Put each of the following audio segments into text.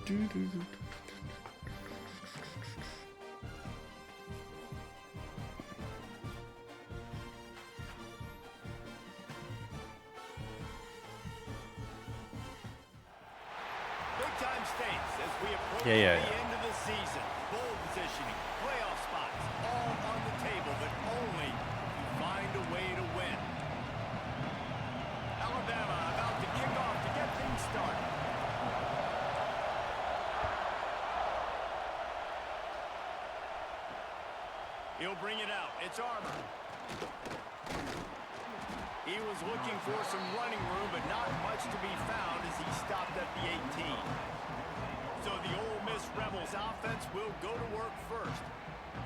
Yeah. The end of the season, bowl positioning, playoff spots, all on the table, but only you find a way to win. Alabama about to kick off to get things started. He'll bring it out. It's Armour. He was looking for some running room, but not much to be found as he stopped at the 18. So the Ole Miss Rebels offense will go to work first.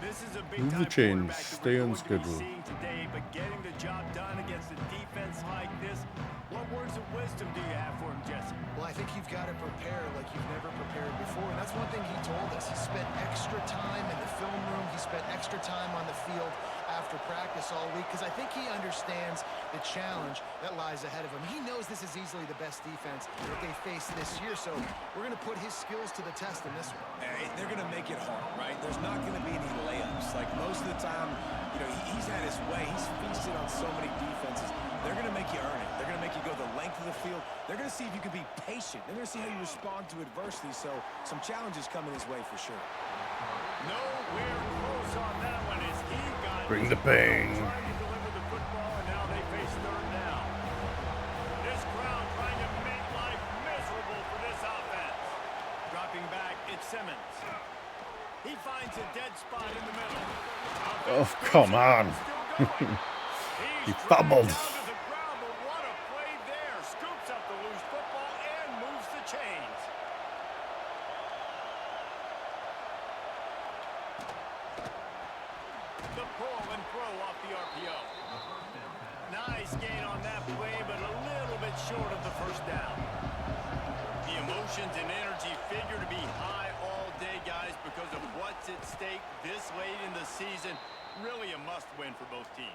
This is a big time quarterback that we're going to be seeing today, but getting the job done against a defense like this, what words of wisdom do you have for him, Jesse? Well, I think you've got to prepare like you've never prepared before, and that's one thing he told us. He spent extra time in the film room. He spent extra time on the field after practice all week because I think he understands the challenge that lies ahead of him. He knows this is easily the best defense that they face this year, so we're going to put his skills to the test in this one. They're going to make it hard, right? There's not going to be any layups. Like most of the time, you know, he's had his way. He's feasted on so many defenses. They're going to make you earn it. They're going to make you go the length of the field. They're going to see if you can be patient. They're going to see how you respond to adversity. So some challenges coming his way for sure. Nowhere close on that one as he got Bring the pain. trying to deliver the football, and now they face third down. This crowd trying to make life miserable for this offense. Dropping back, it's Simmons. He finds a dead spot in the middle. Oh, come on. He fumbled. Down to the ground, but what a play there. Scoops up the loose football and moves the chains. The pull and throw off the RPO. Nice gain on that play, but a little bit short of the first down. The emotions and energy figure to be high all day, guys, because of what's at stake this late in the season. Really a must-win for both teams.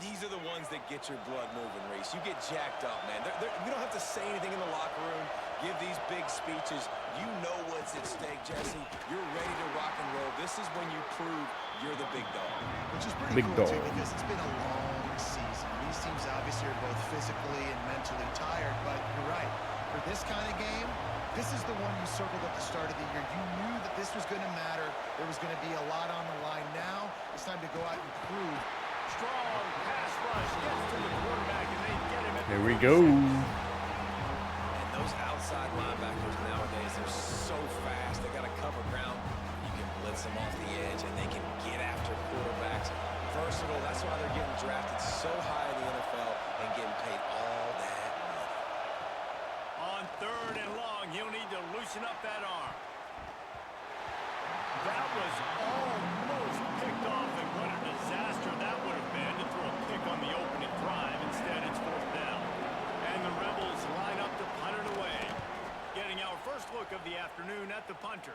These are the ones that get your blood moving, Reese. You get jacked up, man. We don't have to say anything in the locker room, give these big speeches. You know what's at stake, Jesse. You're ready to rock and roll. This is when you prove you're the big dog. Which is pretty cool, too, because it's been a long season. These teams obviously are both physically and mentally tired, but you're right. For this kind of game, this is the one you circled at the start of the year. You knew that this was going to matter. There was going to be a lot on the line. Now it's time to go out and prove. Strong pass rush gets to the quarterback, and they get him at Here we go. And those outside linebackers nowadays, they're so fast. They got to cover ground. You can blitz them off the edge, and they can get after quarterbacks. Versatile. That's why they're getting drafted so high in the NFL and getting paid all that money. On third and long, he'll need to loosen up that arm. That was almost picked off, and what a disaster that would have been to throw a pick on the opening drive. Instead, it's fourth down. And the Rebels line up to punt it away. Getting our first look of the afternoon at the punter.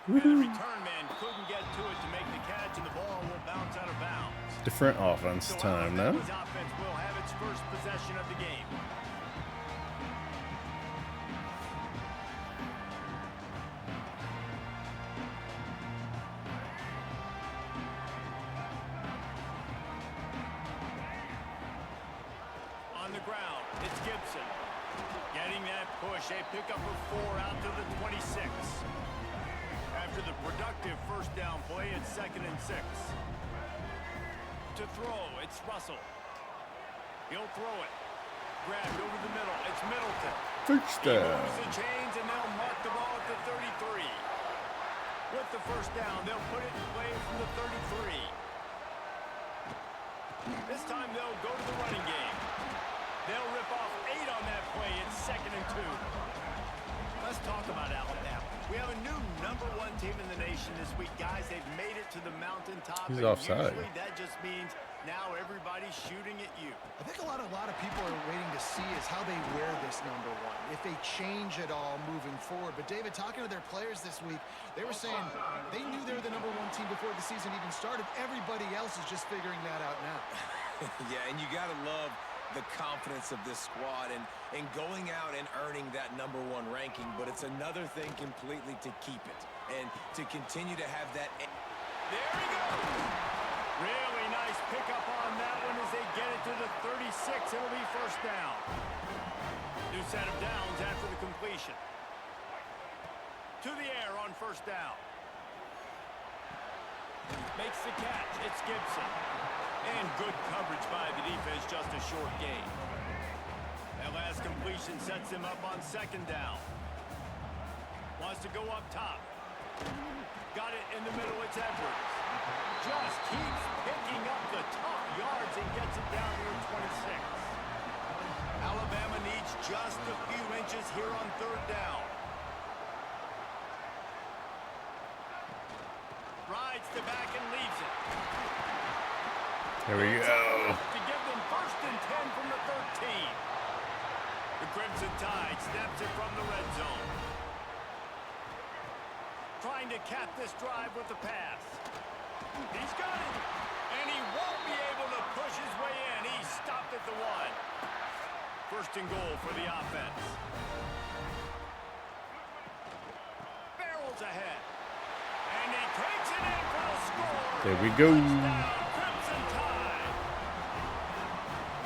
And the return man couldn't get to it to make the catch, and the ball will bounce out of bounds. Different offense time now. Alabama's offense will have its first possession of the game. On the ground, it's Gibson. Getting that push, a pickup of 4 out to the 26. After the productive first down play, it's 2nd and 6. To throw, it's Russell. He'll throw it. Grabbed over the middle, it's Middleton. First He down. moves the chains, and they'll mark the ball at the 33. With the first down, they'll put it in play from the 33. This time they'll go to the running game. They'll rip off 8 on that play. It's 2nd and 2. Let's talk about Alabama. We have a new #1 team in the nation this week, guys. They've made it to the mountaintop. He's and offside. Usually that just means now everybody's shooting at you. I think a lot of people are waiting to see is how they wear this #1, if they change it all moving forward. But, David, talking to their players this week, they were saying they knew they were the #1 team before the season even started. Everybody else is just figuring that out now. Yeah, and you got to love the confidence of this squad and going out and earning that #1 ranking, but it's another thing completely to keep it and to continue to have that. There he goes. Really nice pickup on that one as they get it to the 36. It'll be first down. New set of downs after the completion. To the air on first down. Makes the catch. It's Gibson. And good coverage by the defense, just a short gain. That last completion sets him up on second down. Wants to go up top. Got it in the middle, it's Edwards. Just keeps picking up the top yards and gets it down here at 26. Alabama needs just a few inches here on third down. Rides the back and leaves it. Here we go. To give them first and 10 from the 13. The Crimson Tide snaps it from the red zone. Trying to cap this drive with the pass. He's got it. And he won't be able to push his way in. He's stopped at the 1. First and goal for the offense. Barrels ahead. And he takes it in for the score. There we go. Touchdown, Crimson Tide.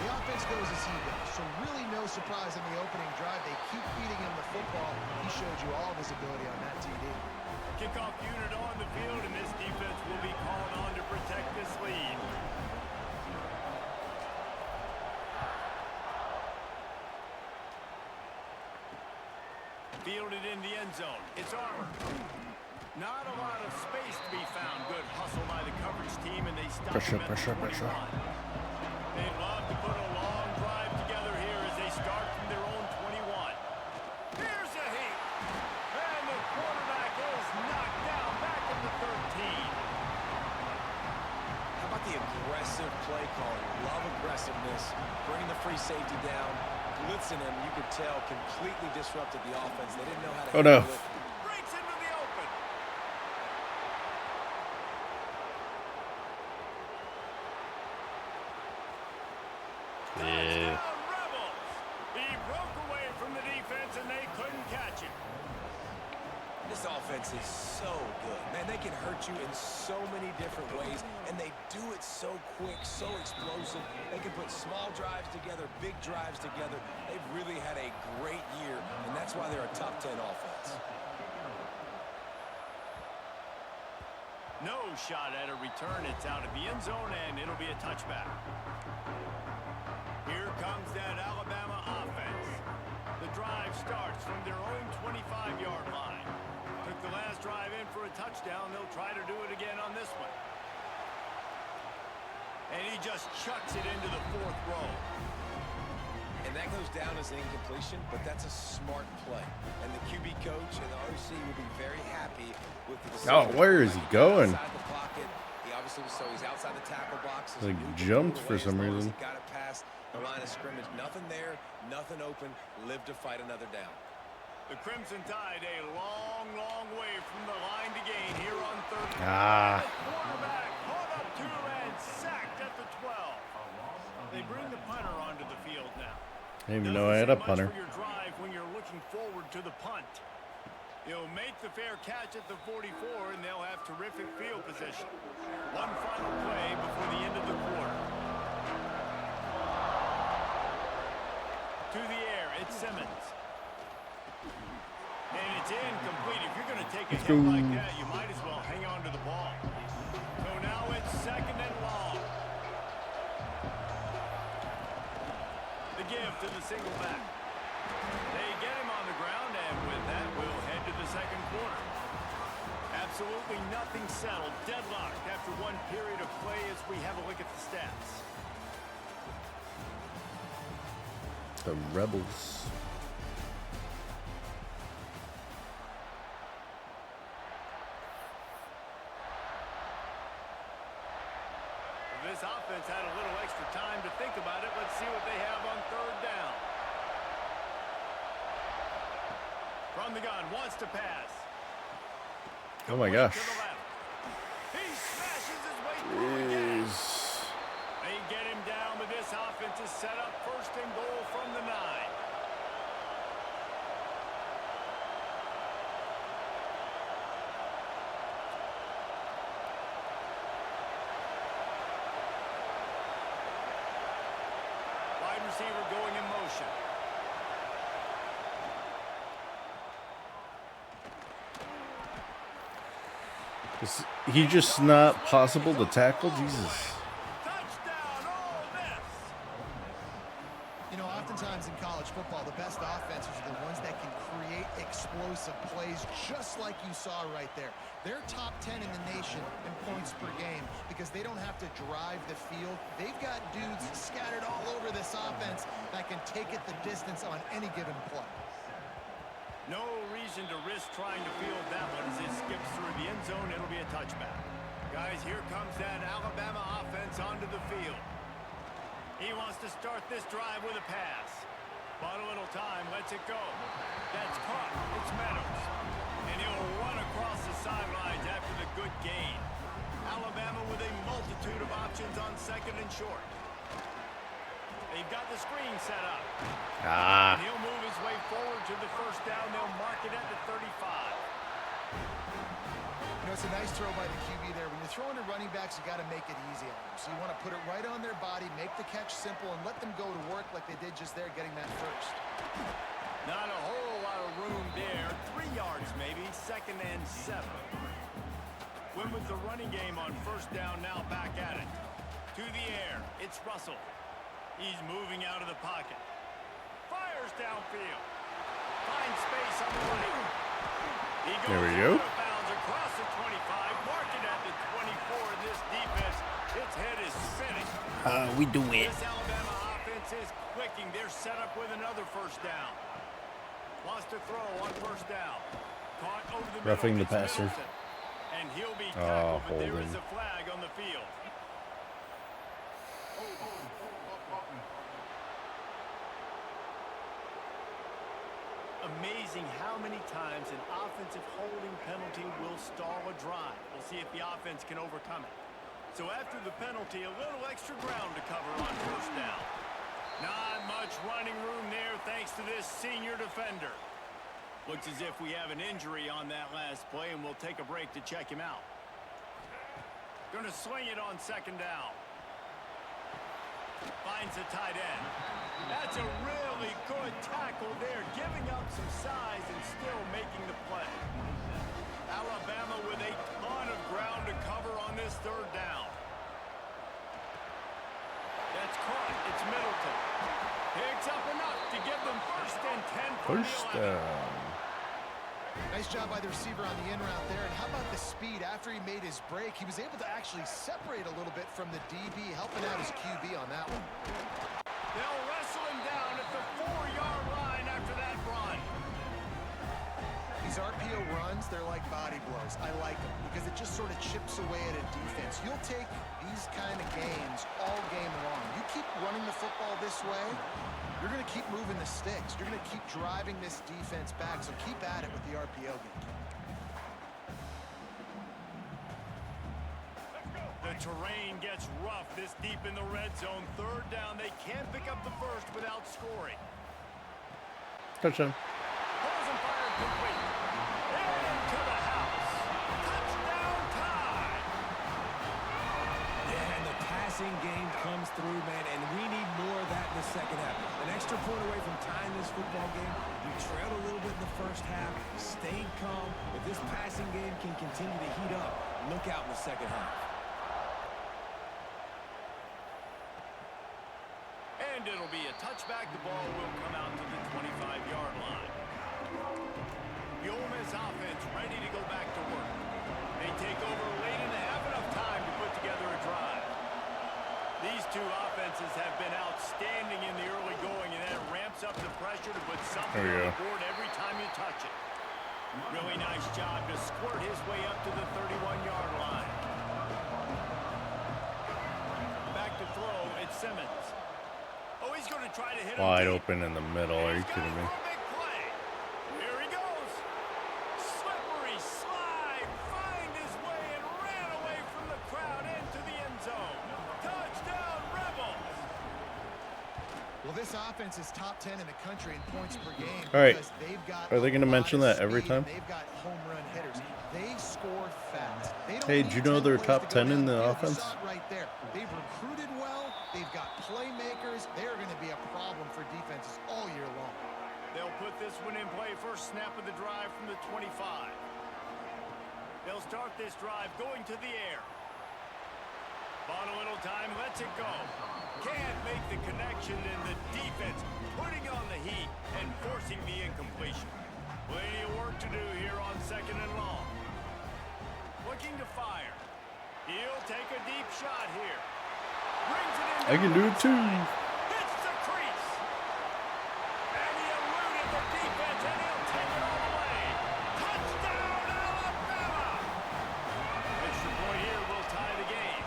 The offense goes as he goes, so really no surprise in the opening drive. They keep feeding him the football. He showed you all of his ability on that TD. Kickoff unit on the field, and this defense will be called on to protect this lead. Fielded in the end zone. It's Armour. Not a lot of space to be found. Good hustle by the coverage team, and they stop him at the 21. They'd love to put a long drive together here as they start from their own 21. Here's a heat. And the quarterback is knocked down back at the 13. How about the aggressive play calling? Love aggressiveness. Bringing the free safety down. Blitzing him, you could tell, completely disrupted the offense. They didn't know how to handle it. Breaks into the open. Yeah. Touchdown, Rebels. He broke away from the defense, and they couldn't catch him. This offense is so good. Man, they can hurt you in so many different ways, and they do it so quick, so explosive. They can put small drives together, big drives together. They've really had a great year, and that's why they're a top 10 offense. No shot at a return. It's out of the end zone, and it'll be a touchback. Here comes that Alabama offense. The drive starts from their own 25-yard line. Took the last drive in for a touchdown. They'll try to do it again on this one. And he just chucks it into the 4th row. And that goes down as an incompletion, but that's a smart play. And the QB coach and the OC will be very happy with the decision. Oh, where is he going? Outside the pocket. He obviously was, so he's outside the tackle box. Like jumped for some reason. Got it past the line of scrimmage. Nothing there, nothing open. Live to fight another down. The Crimson Tide a long, long way from the line to gain here on third. Ah. The quarterback caught up to and sacked at the 12. They bring the punter onto the field now. I didn't even know I had a punter. For your drive when you're looking forward to the punt. He'll make the fair catch at the 44, and they'll have terrific field position. One final play before the end of the quarter. To the air, it's Simmons. And it's incomplete. If you're going to take a hit like that, you might as well hang on to the ball. So now it's second and long. The give to the single back. They get him on the ground, and with that, we'll head to the second quarter. Absolutely nothing settled. Deadlocked after one period of play as we have a look at the stats. The Rebels. This offense had a little extra time to think about it. Let's see what they have on third down. From the gun, wants to pass. Oh my gosh. To the left. He smashes his way through again. They get him down, but this offense is set up first and goal from the 9. Wide receiver going in motion. Is he just not possible to tackle? Jesus. Touchdown, Ole Miss. You know, oftentimes in college football, the best offenses are the ones that can create explosive plays, just like you saw right there. They're top 10 in the nation in points per game because they don't have to drive the field. They've got dudes scattered all over this offense that can take it the distance on any given play. No reason to risk trying to field that one as it skips through the end zone. It'll be a touchback. Guys, here comes that Alabama offense onto the field. He wants to start this drive with a pass. Bought a little time, lets it go. That's caught. It's Meadows. And he'll run across the sidelines after the good gain. Alabama with a multitude of options on second and short. They've got the screen set up. And he'll move his way forward to the first down. They'll mark it at the 35. You know, it's a nice throw by the QB there. When you're throwing to running backs, you got to make it easy on them. So you want to put it right on their body, make the catch simple, and let them go to work like they did just there, getting that first. Not a whole lot of room there. 3 yards maybe, second and 7. Win with the running game on first down, now back at it. To the air, it's Russell. He's moving out of the pocket. Fires downfield. Finds space on the right. He goes There we go. out of bounds across the 25, marking at the 24. This defense, its head is spinning. We do it. This Alabama offense is clicking. They're set up with another first down. Wants to throw on first down. Caught over the Roughing middle. the It's passer. Middleton. And he'll be tackled, but there is holding. a flag on the field. Amazing how many times an offensive holding penalty will stall a drive. We'll see if the offense can overcome it. So after the penalty, a little extra ground to cover on first down. Not much running room there thanks to this senior defender. Looks as if we have an injury on that last play, and we'll take a break to check him out. Going to swing it on second down. Finds a tight end. That's a really good tackle there, giving up some size and still making the play. Alabama with a ton of ground to cover on this third down. That's caught. It's Middleton. Picks up enough to give them first and 10 for First the 11. down. Nice job by the receiver on the in route there. And how about the speed? After he made his break, he was able to actually separate a little bit from the DB, helping out his QB on that one. They'll wrestle him down at the 4-yard line after that run. These RPO runs, they're like body blows. I like them because it just sort of chips away at a defense. You'll take these kind of games all game long. You keep running the football this way, you're going to keep moving the sticks. You're going to keep driving this defense back, so keep at it with the RPO game. The terrain gets rough this deep in the red zone. Third down, they can't pick up the first without scoring. Touchdown. Pulls and fired complete. Into the house. Touchdown time. Yeah, and the passing game comes through, man, and we need more of that in the second half. An extra point away from tying this football game. You trailed a little bit in the first half, stayed calm. If this passing game can continue to heat up, look out in the second half. And it'll be a touchback. The ball will come out to the 25-yard line. The Ole Miss offense ready to go back to work. They take over late and they have enough time to put together a drive. These two offenses have been outstanding in the early going, and that ramps up the pressure to put something on the board every time you touch it. Really nice job to squirt his way up to the 31-yard line. Back to throw, it's Simmons. Oh, he's going to try to hit him Wide deep. open in the middle. Are you He's kidding got me? a big play. Here he goes. Slippery slide. Find his way and ran away from the crowd into the end zone. Touchdown, Rebels. Well, this offense is top 10 in the country in points per game. All right. Because they've got Are they going to a lot mention of that every speed and time? They've got home run hitters. They score fast. They don't Hey, need do you know 10 they're plays top to go 10 in down the field. You offense? saw it right there. They've recruited well. They've got playmakers. They are going to be a problem for defenses all year long. They'll put this one in play. First snap of the drive from the 25. They'll start this drive going to the air. Bought a little time, lets it go. Can't make the connection, and the defense putting on the heat and forcing the incompletion. Plenty of work to do here on 2nd and long. Looking to fire. He'll take a deep shot here. Brings it in. I can do it too. Hits the crease. And he eluded the defense, and he'll take it all the way. Touchdown, Alabama! Extra point here will tie the game.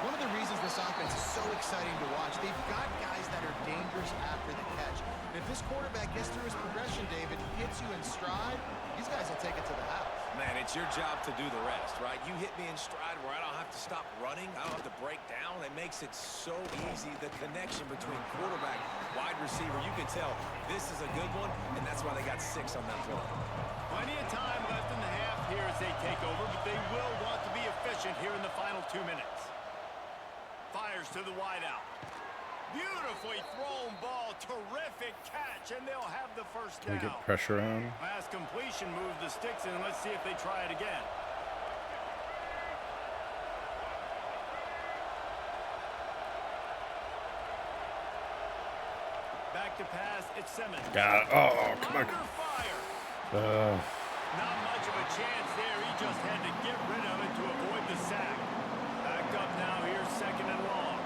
One of the reasons this offense is so exciting to watch, they've got guys that are dangerous after the catch. And if this quarterback gets through his progression, David, hits you in stride, these guys will take it to the house. Man, it's your job to do the rest, right? You hit me in stride where I don't have to stop running. I don't have to break down. It makes it so easy. The connection between quarterback, wide receiver, you can tell this is a good one, and that's why they got 6 on that play. Plenty of time left in the half here as they take over, but they will want to be efficient here in the final 2 minutes. Fires to the wideout. Beautifully thrown ball. Terrific catch, and they'll have the first Can we down. get pressure on? Last completion moved the sticks, and let's see if they try it again. Back to pass. It's Simmons. Got it. Oh, come on. Under fire. Not much of a chance there. He just had to get rid of it to avoid the sack. Backed up now here, 2nd and long.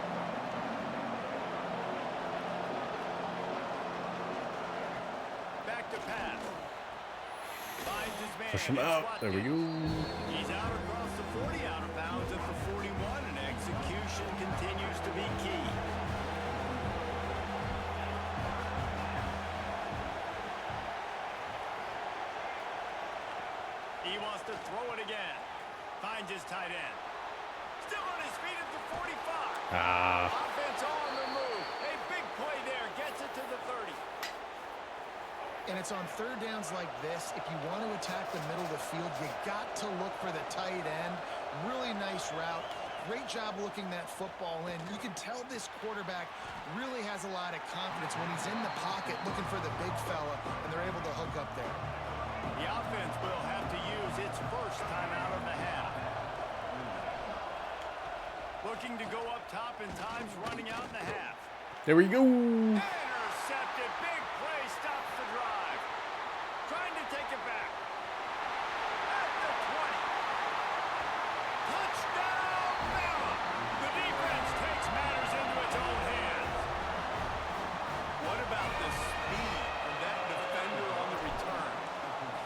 Back to pass. Finds his man. Push him It's out. There we Watkins. go. He's out across the 40, out of bounds at the 41, and execution continues to be key. He wants to throw it again. Finds his tight end. Still on his feet at the 45. Offense on the move. A big play there. Gets it to the 30. And it's on 3rd downs like this. If you want to attack the middle of the field, you got to look for the tight end. Really nice route. Great job looking that football in. You can tell this quarterback really has a lot of confidence when he's in the pocket looking for the big fella, and they're able to hook up there. The offense will have to use its first timeout of the half. Looking to go up top, and time's running out in the half. There we go. Intercepted. Big play stops the drive. Trying to take it back. At the 20. Touchdown, Bama! The defense takes matters into its own hands. What about the speed of that defender on the return?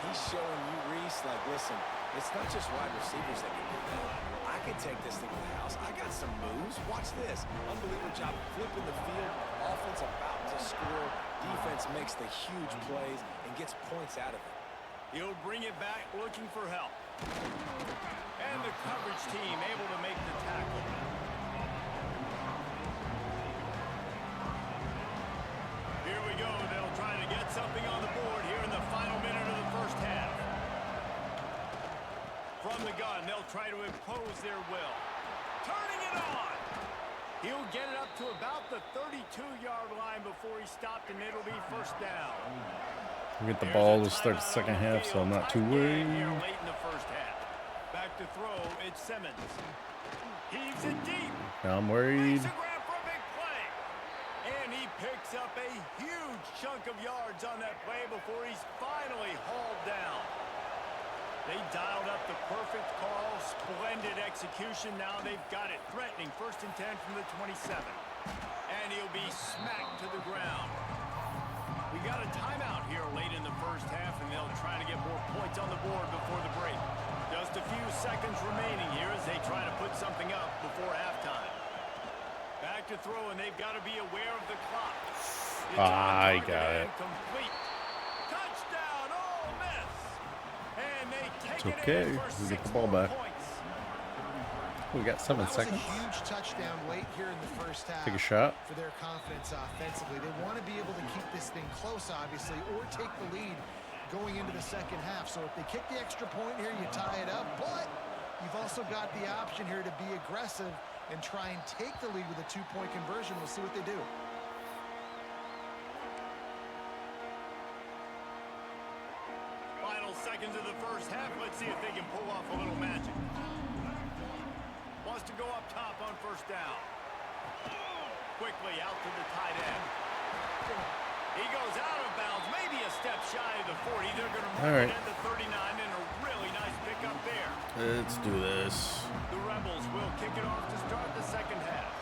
He's showing you, Reese, like, listen, it's not just wide receivers that can do that. I can take this thing to the house. I got some moves. Watch this. Unbelievable job flipping the field. Offense about to score. Defense makes the huge plays and gets points out of it. He'll bring it back looking for help. And the coverage team able to make the tackle. Here we go. They'll try to get something on the board here in the final minute of the first half. From the gun, they'll try to impose their will. Turning it on. He'll get it up to about the 32-yard line before he stopped, and it'll be first down. We get the ball to start the second half, so I'm not too worried. Here late in the first half. Back to throw, it's Simmons. Heaves it deep. Now I'm worried. Makes a grab for a big play. And he picks up a huge chunk of yards on that play before he's finally hauled down. They dialed up the perfect call. Splendid execution. Now they've got it. Threatening 1st and 10 from the 27. And he'll be smacked to the ground. We got a timeout here late in the first half, and they'll try to get more points on the board before the break. Just a few seconds remaining here as they try to put something up before halftime. Back to throw, and they've got to be aware of the clock. I got it. Complete. Touchdown, Ole Miss. And they take It's okay. it in for We get the 6 ball more back. points. We got 7 That seconds. was a huge touchdown late here in the first half. Take a shot. For their confidence offensively. They want to be able to keep this thing close, obviously, or take the lead going into the second half. So if they kick the extra point here, you tie it up. But you've also got the option here to be aggressive and try and take the lead with a 2-point conversion. We'll see what they do. Final seconds of the first half. Let's see if they can pull off a little magic. Wants to go up top on first down. Quickly out to the tight end. He goes out of bounds, maybe a step shy of the 40. They're going to move it into 39 and a really nice pickup there. Let's do this. The Rebels will kick it off to start the second half.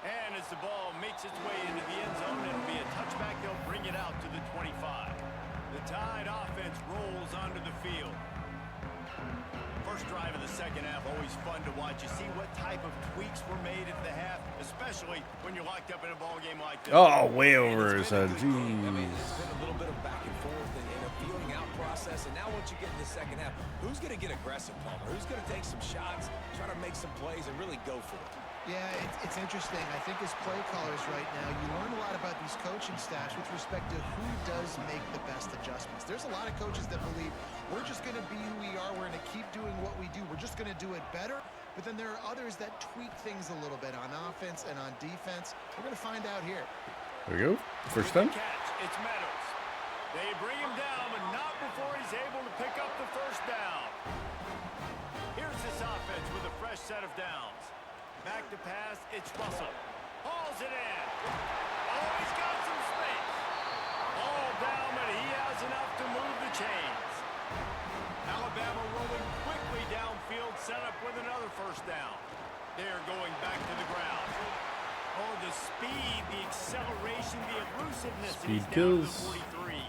And as the ball makes its way into the end zone, it'll be a touchback. They'll bring it out to the 25. The Tide offense rolls onto the field. First drive of the second half, always fun to watch. You see what type of tweaks were made at the half, especially when you're locked up in a ball game like this. Oh, way over his head. I mean, there's been a little bit of back and forth and a feeling out process. And now once you get in the second half, who's going to get aggressive, Palmer? Who's going to take some shots, try to make some plays, and really go for it? Yeah, it's interesting. I think as play callers right now, you learn a lot about these coaching staffs with respect to who does make the best adjustments. There's a lot of coaches that believe we're just going to be who we are. We're going to keep doing what we do. We're just going to do it better. But then there are others that tweak things a little bit on offense and on defense. We're going to find out here. There we go. First time. Catch. It's Meadows. They bring him down, but not before he's able to pick up the first down. Here's this offense with a fresh set of downs. Back to pass, it's Russell. Hauls it in. Oh, he's got some space. All down, but he has enough to move the chains. Alabama rolling quickly downfield, set up with another first down. They're going back to the ground. Oh, the speed, the acceleration, the elusiveness. Speed down to kills. 43.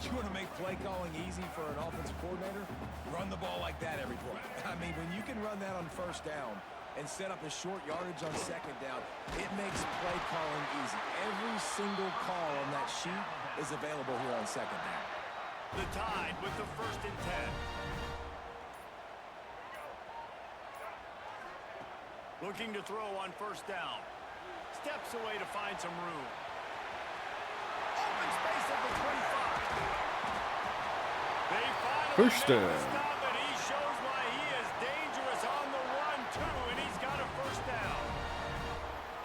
You want to make play calling easy for an offensive coordinator? Run the ball like that every play. I mean, when you can run that on first down and set up a short yardage on second down, it makes play calling easy. Every single call on that sheet is available here on second down. The Tide with the 1st and 10. Looking to throw on first down. Steps away to find some room. Open space at the 25. They finally First make the down. stop, and he shows why he is dangerous on the run, too, and he's got a first down.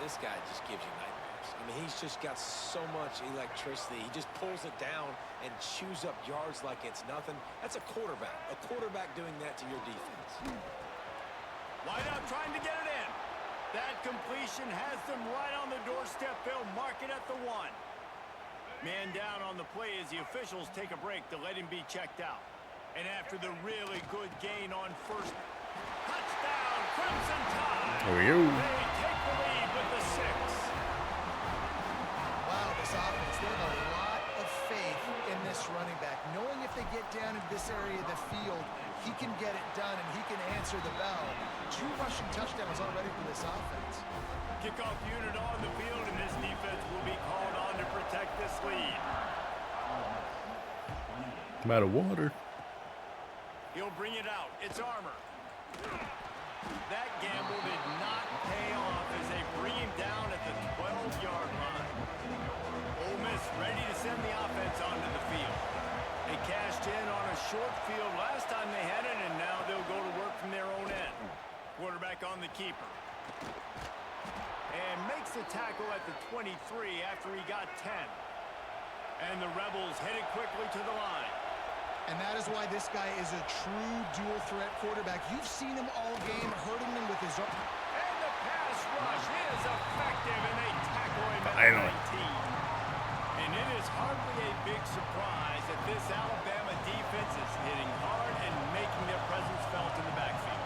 This guy just gives you nightmares. I mean, he's just got so much electricity. He just pulls it down and chews up yards like it's nothing. That's a quarterback. A quarterback doing that to your defense. Wide out trying to get it in. That completion has them right on the doorstep. They'll mark it at the 1. Man down on the play as the officials take a break to let him be checked out. And after the really good gain on first, touchdown, Crimson Tide. There we go. They take the lead with the 6. Wow, this offense, they have a lot of faith in this running back. Knowing if they get down into this area of the field, he can get it done and he can answer the bell. 2 rushing touchdowns already for this offense. Kickoff unit on the field, and this defense will be called on to protect this lead. I'm out of water. He'll bring it out. It's Armour. That gamble did not pay off as they bring him down at the 12-yard line. Ole Miss ready to send the offense onto the field. They cashed in on a short field last time they had it, and now they'll go to work from their own end. Quarterback on the keeper. And makes the tackle at the 23 after he got 10. And the Rebels headed quickly to the line. And that is why this guy is a true dual-threat quarterback. You've seen him all game, hurting them with his arm. And the pass rush is effective, and they tackle him at Finally. 19. And it is hardly a big surprise that this Alabama defense is hitting hard and making their presence felt in the backfield.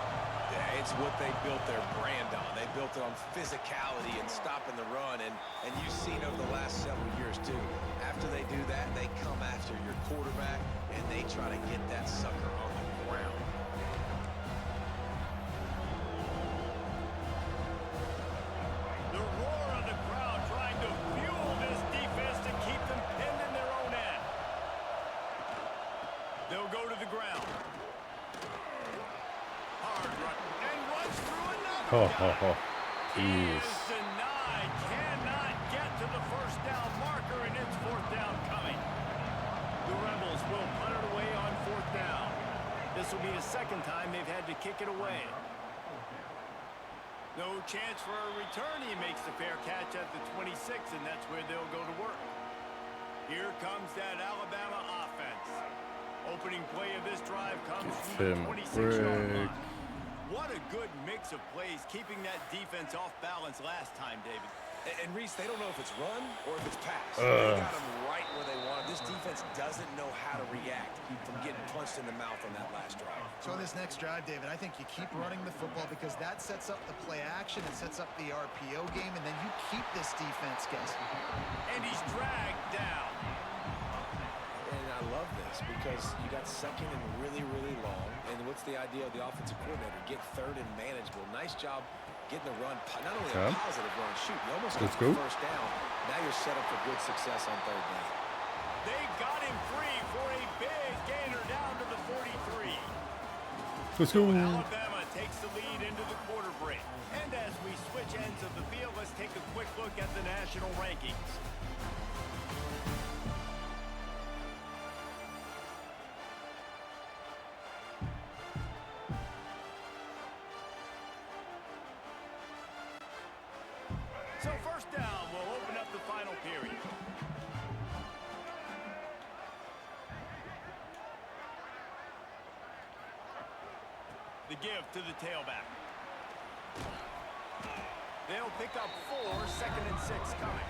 Yeah, it's what they built their brand on. They built it on physicality and stopping the run, and you've seen over the last several years, too. After they do that, they come after your quarterback, and they try to get that sucker on the ground. The roar of the crowd trying to fuel this defense to keep them pinned in their own end. Ho, ho, ho. He Jeez. is denied. Cannot get to the first down marker, and it's fourth down coming. The Rebels will punt it away on fourth down. This will be the second time they've had to kick it away. No chance for a return. He makes the fair catch at the 26, and that's where they'll go to work. Here comes that Alabama offense. Opening play of this drive comes from the 26-yard line. What a good mix of plays, keeping that defense off balance last time, David. And Reese, they don't know if it's run or if it's pass. They got them right where they want them. This defense doesn't know how to react from getting punched in the mouth on that last drive. So on this next drive, David, I think you keep running the football because that sets up the play action, it sets up the RPO game, and then you keep this defense guessing. And he's dragged down. And I love this because you got second and really, really long. And what's the idea of the offensive coordinator? Get third and manageable. Nice job getting the run. Not only a positive run, shoot, you almost got the first down. Now you're set up for good success on third down. They got him free for a big gainer down to the 43. Let's go. Alabama takes the lead into the quarter break. And as we switch ends of the field, let's take a quick look at the national rankings. So first down, we'll open up the final period. The give to the tailback. They'll pick up 4, second and 6 coming.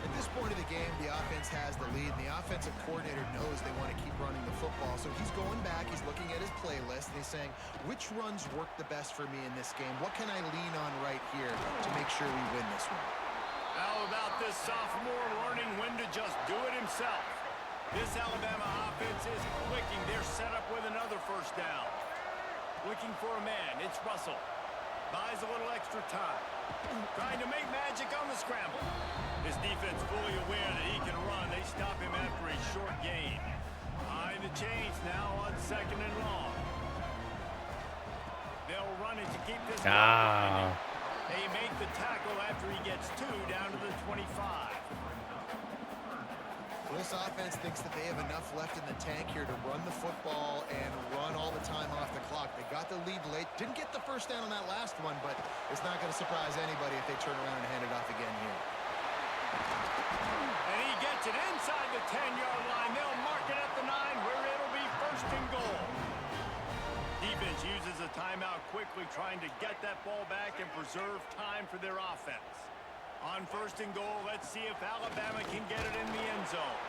At this point of the game, the offense has the lead, and the offensive coordinator knows they want to keep running the football. So he's going back, he's looking at his playlist, and he's saying, which runs work the best for me in this game? What can I lean on right here to make sure we win this one? How about this sophomore learning when to just do it himself? This Alabama offense is clicking. They're set up with another first down. Looking for a man. It's Russell. Buys a little extra time. Trying to make magic on the scramble. His defense fully aware that he can run. They stop him after a short gain. Behind the chains now on second and long. They'll run it to keep this. They make the tackle after he gets 2 down to the 25. This offense thinks that they have enough left in the tank here to run the football and run all the time off the clock. They got the lead late. Didn't get the first down on that last one, but it's not going to surprise anybody if they turn around and hand it off again here. And he gets it inside the 10-yard line. They'll mark it at the 9 where it'll be first and goal. Defense uses a timeout quickly, trying to get that ball back and preserve time for their offense. On first and goal, let's see if Alabama can get it in the end zone.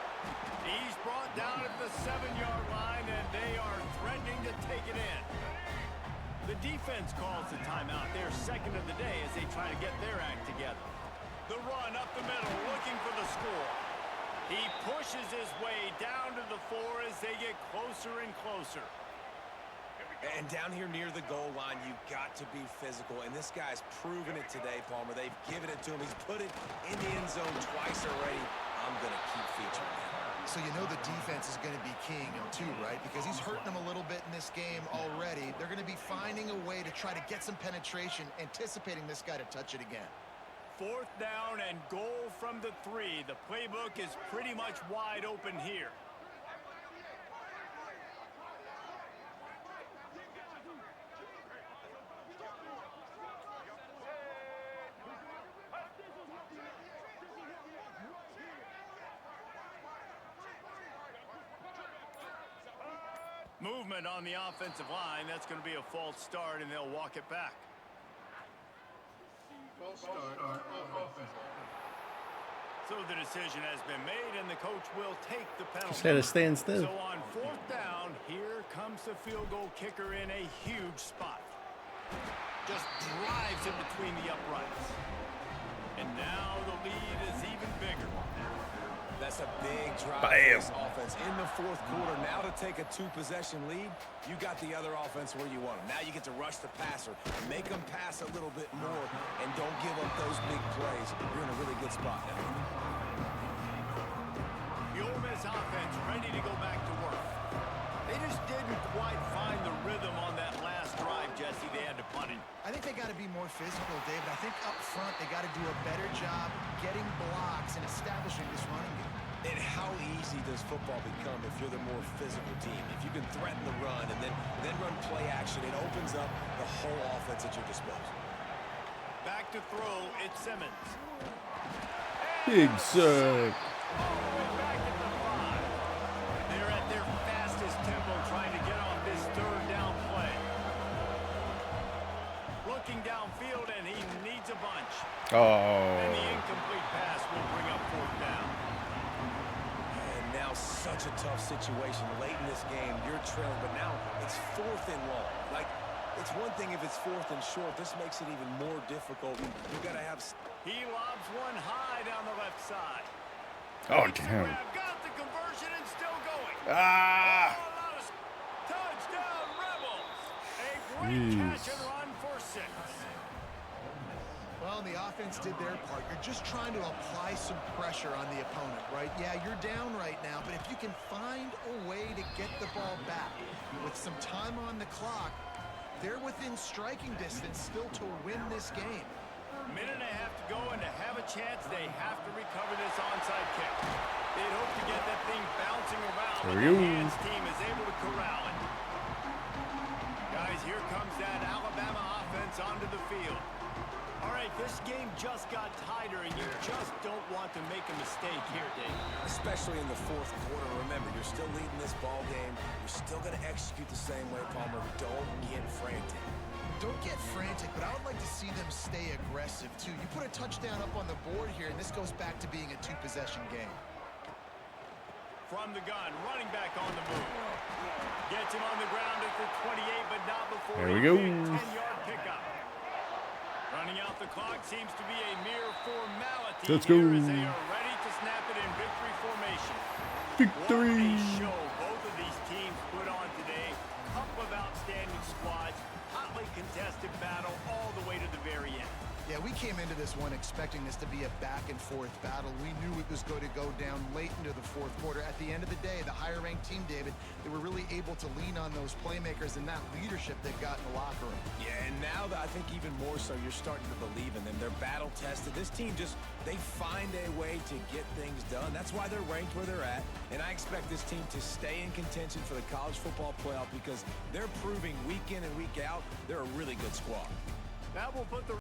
He's brought down at the 7-yard line, and they are threatening to take it in. The defense calls the timeout. They're second of the day as they try to get their act together. The run up the middle, looking for the score. He pushes his way down to the 4 as they get closer and closer. And down here near the goal line, you've got to be physical. And this guy's proven it today, Palmer. They've given it to him. He's put it in the end zone twice already. I'm going to keep featuring him. So you know the defense is going to be keying him too, right? Because he's hurting them a little bit in this game already. They're going to be finding a way to try to get some penetration, anticipating this guy to touch it again. Fourth down and goal from the 3. The playbook is pretty much wide open here. Movement on the offensive line. That's going to be a false start, and they'll walk it back. False start on offense. So the decision has been made, and the coach will take the penalty. Just gotta stand still. So on fourth down, here comes the field goal kicker in a huge spot. Just drives it between the uprights. And now the lead is even bigger. That's a big drive Bam. for this offense in the fourth quarter. Now to take a 2-possession lead, you got the other offense where you want them. Now you get to rush the passer, make them pass a little bit more, and don't give up those big plays. You're in a really good spot now. The Ole Miss offense ready to go back to work. They just didn't quite find the rhythm on that last drive, Jesse. They had to punt it. I think they got to be more physical, David. I think up front they got to do a better job getting blocks and establishing this running game. And how easy does football become if you're the more physical team? If you can threaten the run and then run play action, it opens up the whole offense at your disposal. Back to throw, it's Simmons. Big sack. All the way back at the 5. They're at their fastest tempo trying to get on this third down play. Looking downfield, and he needs a bunch. And the Oh. incomplete pass will bring up fourth down. And now such a tough situation. Late in this game, you're trailing, but now it's 4th and long. Like, it's one thing if it's 4th and short. This makes it even more difficult. You got to have... He lobs one high down the left side. Oh, Makes the damn. grab, got the conversion and still going. Ah. Touchdown, Rebels. A great catch Jeez. and run for 6. Well, the offense did their part. You're just trying to apply some pressure on the opponent, right? Yeah, you're down right now, but if you can find a way to get the ball back with some time on the clock, they're within striking distance still to win this game. Minute and a half to go, and to have a chance, they have to recover this onside kick. They'd hope to get that thing bouncing around, but There the you go. hands team is able to corral it. Guys, here comes that Alabama offense onto the field. All right, this game just got tighter, and you just don't want to make a mistake here, Dave. Especially in the 4th quarter. Remember, you're still leading this ball game. You're still going to execute the same way, Palmer. Don't get frantic. Don't get frantic, but I would like to see them stay aggressive, too. You put a touchdown up on the board here, and this goes back to being a 2-possession game. From the gun, running back on the move. Gets him on the ground at the 28, but not before There we a go. big 10-yard pickup. Running out the clock seems to be a mere formality. Let's here go. as they are ready to snap it in victory formation. Victory. What a show both of these teams put on today. Couple of outstanding squads. Hotly contested battle all the way to the very end. Yeah, we came into this one expecting this to be a back-and-forth battle. We knew it was going to go down late into the 4th quarter. At the end of the day, the higher-ranked team, David, they were really able to lean on those playmakers and that leadership they've got in the locker room. Yeah, and now that I think even more so, you're starting to believe in them. They're battle-tested. This team just, they find a way to get things done. That's why they're ranked where they're at. And I expect this team to stay in contention for the college football playoff because they're proving week in and week out they're a really good squad. That will put the